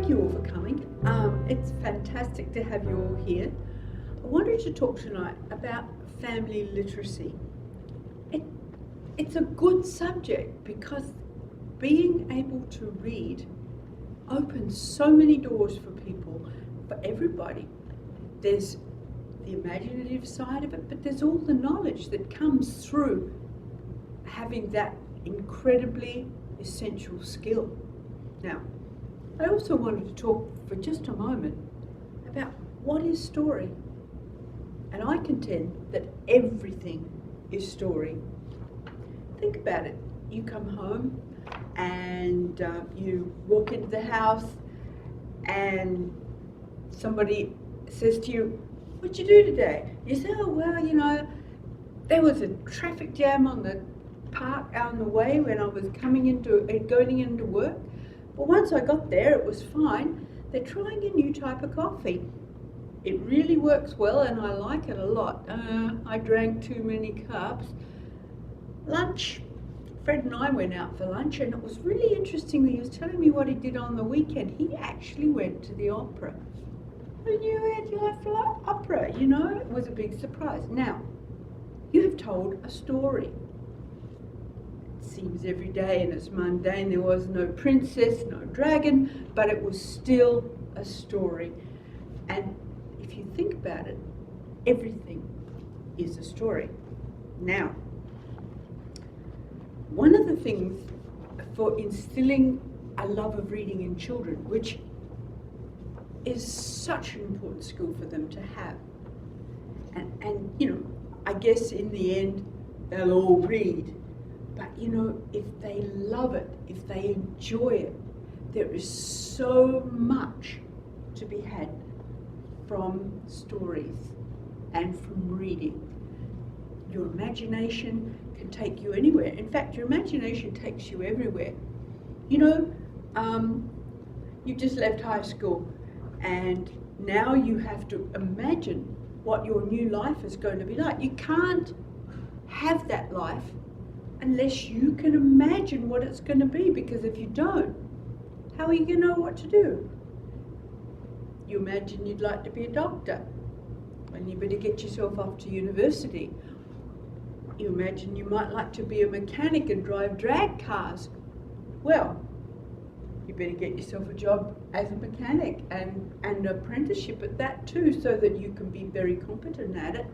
Thank you all for coming. It's fantastic to have you all here. I wanted to talk tonight about family literacy. It's a good subject because being able to read opens so many doors for people, for everybody. There's the imaginative side of it, but there's all the knowledge that comes through having that incredibly essential skill. Now, I also wanted to talk for just a moment about what is story. And I contend that everything is story. Think about it. You come home and you walk into the house and somebody says to you, "What'd you do today?" You say, "Oh, well, you know, there was a traffic jam on the park out on the way when I was going into work. But once I got there, it was fine. They're trying a new type of coffee. It really works well and I like it a lot. I drank too many cups." Lunch. Fred and I went out for lunch and it was really interesting. He was telling me what he did on the weekend. He actually went to the opera. I knew he had liked opera, you know, it was a big surprise. Now, you have told a story. It seems every day and it's mundane. There was no princess, no dragon, but it was still a story. And if you think about it, everything is a story. Now, one of the things for instilling a love of reading in children, which is such an important skill for them to have, and you know, I guess in the end they'll all read, but you know, if they love it, if they enjoy it, there is so much to be had from stories and from reading. Your imagination can take you anywhere. In fact, your imagination takes you everywhere. You know, you've just left high school and now you have to imagine what your new life is going to be like. You can't have that life unless you can imagine what it's going to be, because if you don't, how are you going to know what to do? You imagine you'd like to be a doctor, and you better get yourself off to university. You imagine you might like to be a mechanic and drive drag cars. Well, you better get yourself a job as a mechanic and an apprenticeship at that too, so that you can be very competent at it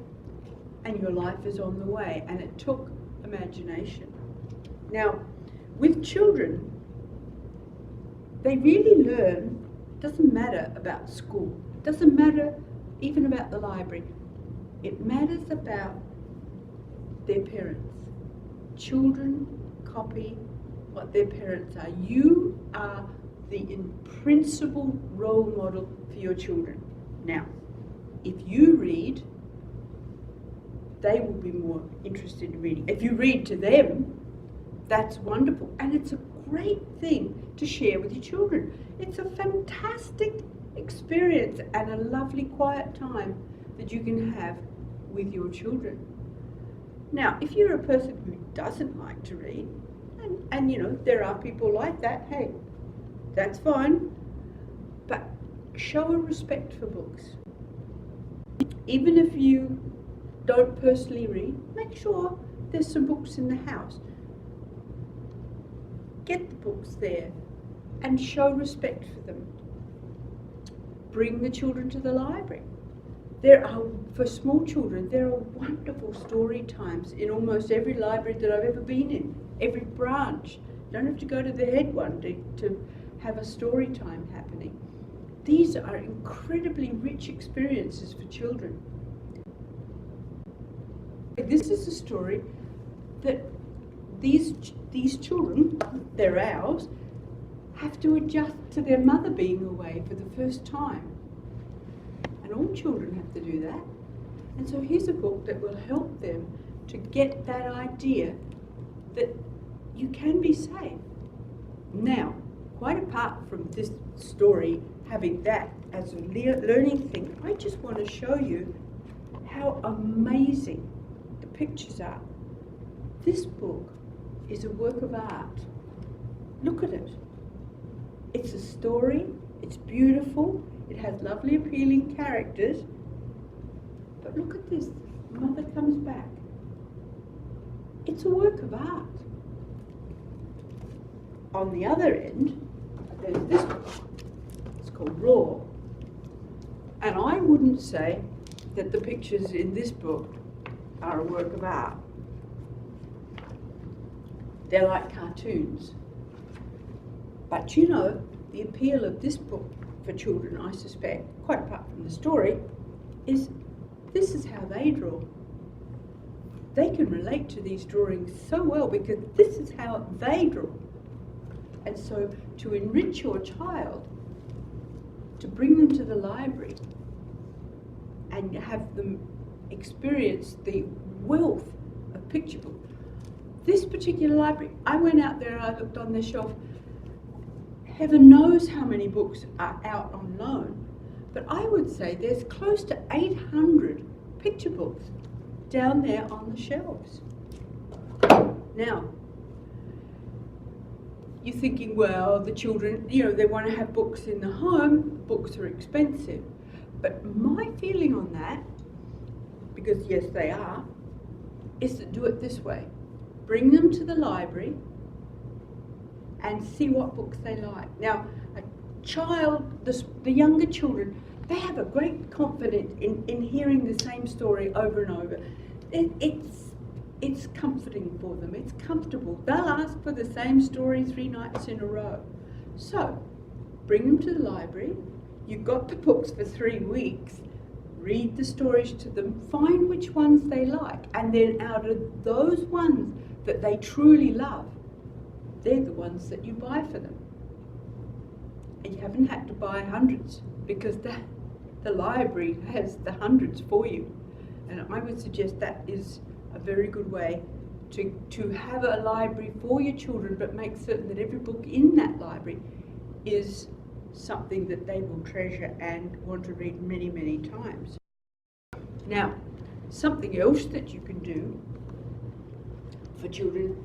and your life is on the way. And it took imagination. Now, with children, they really learn. Doesn't matter about school, doesn't matter even about the library. It matters about their parents. Children copy what their parents are. You are the principal role model for your children. Now, if you read, they will be more interested in reading. If you read to them, that's wonderful. And it's a great thing to share with your children. It's a fantastic experience and a lovely quiet time that you can have with your children. Now, if you're a person who doesn't like to read, and you know, there are people like that, hey, that's fine, but show a respect for books. Even if you don't personally read, make sure there's some books in the house. Get the books there and show respect for them. Bring the children to the library. For small children, there are wonderful story times in almost every library that I've ever been in, every branch. You don't have to go to the head one to have a story time happening. These are incredibly rich experiences for children. This is a story that these children, they're ours, have to adjust to their mother being away for the first time. And all children have to do that. And so here's a book that will help them to get that idea that you can be safe. Now, quite apart from this story having that as a learning thing, I just want to show you how amazing the pictures are. This book is a work of art. Look at it. It's a story It's beautiful, it has lovely appealing characters, but look at this, mother comes back. It's a work of art. On the other end, there's this book. It's called Raw. And I wouldn't say that the pictures in this book are a work of art. They're like cartoons. But you know, the appeal of this book for children, I suspect, quite apart from the story, is this is how they draw. They can relate to these drawings so well because this is how they draw. And so to enrich your child, to bring them to the library and have them experience the wealth of picture books. This particular library, I went out there and I looked on the shelf. Heaven knows how many books are out on loan, but I would say there's close to 800 picture books down there on the shelves. Now, you're thinking, well, the children, you know, they want to have books in the home, books are expensive. But my feeling on that, because yes, they are, is to do it this way. Bring them to the library and see what books they like. Now, a child, the younger children, they have a great confidence in hearing the same story over and over. It's comforting for them, it's comfortable. They'll ask for the same story 3 nights in a row. So, bring them to the library, you've got the books for 3 weeks, read the stories to them, find which ones they like, and then out of those ones that they truly love, they're the ones that you buy for them. And you haven't had to buy hundreds because the library has the hundreds for you. And I would suggest that is a very good way to have a library for your children, but make certain that every book in that library is something that they will treasure and want to read many, many times. Now, something else that you can do for children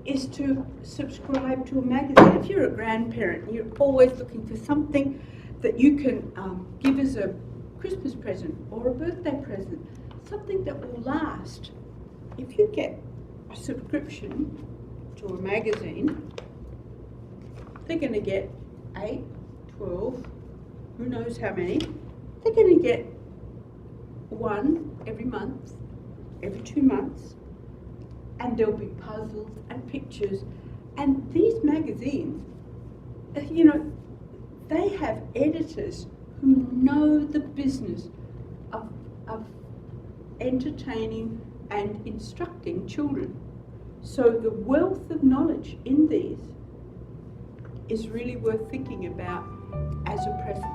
is to subscribe to a magazine. If you're a grandparent and you're always looking for something that you can give as a Christmas present or a birthday present, something that will last. If you get a subscription to a magazine, they're going to get 8, 12, who knows how many. They're going to get one every month, every 2 months, and there'll be puzzles and pictures. And these magazines, you know, they have editors who know the business of entertaining and instructing children. So the wealth of knowledge in these is really worth thinking about as a present.